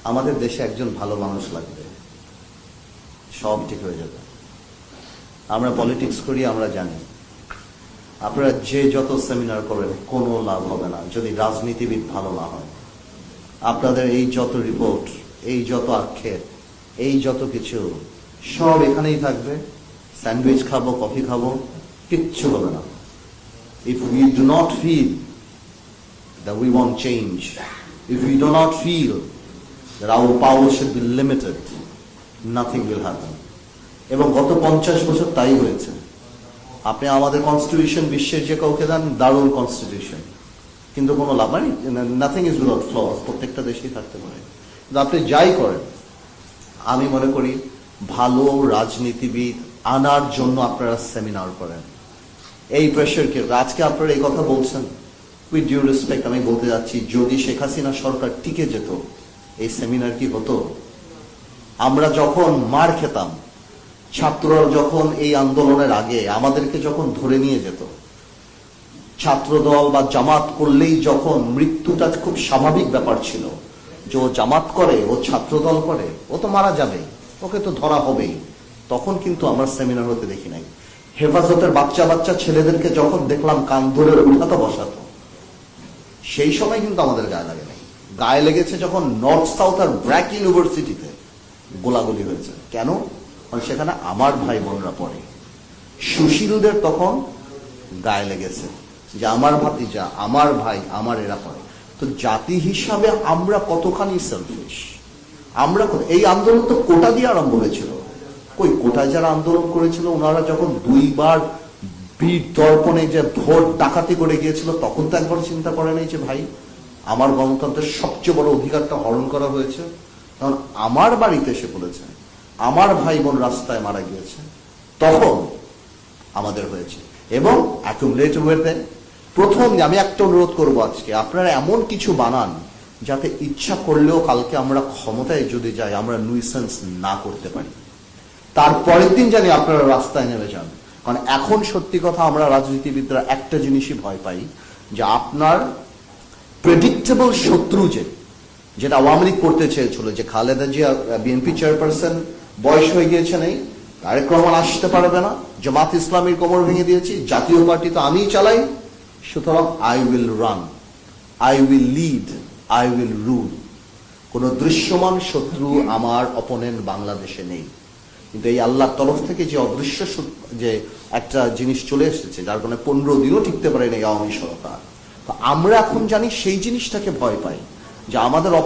আমাদের দেশে একজন ভালো মানুষ লাগবে, সব ঠিক হয়ে যাবে। আমরা পলিটিক্স করি, আমরা জানি আপনারা যে যত সেমিনার করেন কোনো লাভ হবে না যদি রাজনীতিবিদ ভালো না হয়। আপনাদের এই যত রিপোর্ট, এই যত আক্ষেপ, এই যত কিছু সব এখানেই থাকবে। স্যান্ডউইচ খাবো, কফি খাবো, কিচ্ছু হবে না। If we do not feel that we want change, if we do not feel that our power should be limited, nothing will happen. এবং গত 50 বছর তাই হয়েছে। আপনি আমাদের কনস্টিটিউশন বিশ্বের যে কাউকে দেন, দারুণ কনস্টিটিউশন, কিন্তু কোনো লাভ মানে নাথিং ইজ উইদাউট ফ্লস, প্রত্যেকটা দেশেই থাকতে পারে। কিন্তু আপনি যাই করেন, আমি মনে করি ভালো রাজনীতিবিদ আনার জন্য আপনারা সেমিনার করেন। এই প্রেশারকে আজকে আপনারা এই কথা বলছেন, উইথ ডিউ রেসপেক্ট আমি বলতে যাচ্ছি, যদি শেখ হাসিনা সরকার টিকে যেত, এই সেমিনার কি হতো? আমরা যখন মার খেতাম, ছাত্ররা যখন এই আন্দোলনের আগে আমাদেরকে যখন ধরে নিয়ে যেত, ছাত্রদল বা জামাত করলেই যখন মৃত্যুটা খুব স্বাভাবিক ব্যাপার ছিল, যে ও জামাত করে, ও ছাত্রদল করে, ও তো মারা যাবে, ওকে তো ধরা হবেই, তখন কিন্তু আমরা সেমিনার হতে দেখি নাই। হেফাজতের বাচ্চা বাচ্চা ছেলেদেরকে যখন দেখলাম কান ধরে উঠাতে বসাতো, সেই সময় কিন্তু আমাদের গায়ে লাগে নাই। গায়ে লেগেছে যখন নর্থ সাউথ আর ব্র্যাক ইউনিভার্সিটিতে গোলাগুলি হয়েছে। কেন? কারণ সেখানে আমার ভাই বোনরা পড়ে। সুশীলদের তখন গায়ে লেগেছে যে আমার ভাতিজা, আমার ভাই, আমার এরা পড়ে। তো জাতি হিসাবে আমরা কতখানি সেলফিশ। আমরা এই আন্দোলন তো কোটা দিয়ে আরম্ভ হয়েছিল। কই কোটায় যারা আন্দোলন করেছিল, ওনারা যখন 2 বার বীর দর্পণে যে ভোট ডাকাতি করে গিয়েছিল, তখন তো একবার চিন্তা করে নাই যে ভাই আমার গণতন্ত্রের সবচেয়ে বড় অধিকারটা হরণ করা হয়েছে। কারণ আমার বাড়িতে এসে বলেছে, আমার ভাই বোন রাস্তায় মারা গিয়েছে, তখন আমাদের হয়েছে। এবং অ্যাকুমুলেট হয়ে প্রথম আমি একটা অনুরোধ করবো, আজকে আপনারা এমন কিছু বানান যাতে ইচ্ছা করলেও কালকে আমরা ক্ষমতায় যদি যাই, আমরা নুইসেন্স না করতে পারি। তারপরের দিন জানি আপনারা রাস্তায় নেমে যান। কারণ এখন সত্যি কথা, আমরা রাজনীতিবিদরা একটা জিনিসই ভয় পাই, যে আপনার প্রেডিক্টেবল শত্রু যেটা আওয়ামী লীগ করতে চেয়েছিল, যে খালেদা জিয়া বিএনপি চেয়ারপারসন বয়স হয়ে গিয়েছে, নেই, তারেক রহমান আসতে পারবে না, জামাত ইসলামীর কোমর ভেঙে দিয়েছি, জাতীয় পার্টি তো আমিই চালাই, সুতরাং I will run, I will lead, I will rule. কোন দৃশ্যমান শত্রু আমার অপোনেন্ট বাংলাদেশে নেই। কিন্তু এই আল্লাহর তরফ থেকে যে অদৃশ্য যে একটা জিনিস চলে এসেছে, যার কারণে 15 দিনও টিকতে পারে না আওয়ামী সরকার, আমরা এখন জানি সেই জিনিসটাকে ভয় পাই, যে আমাদের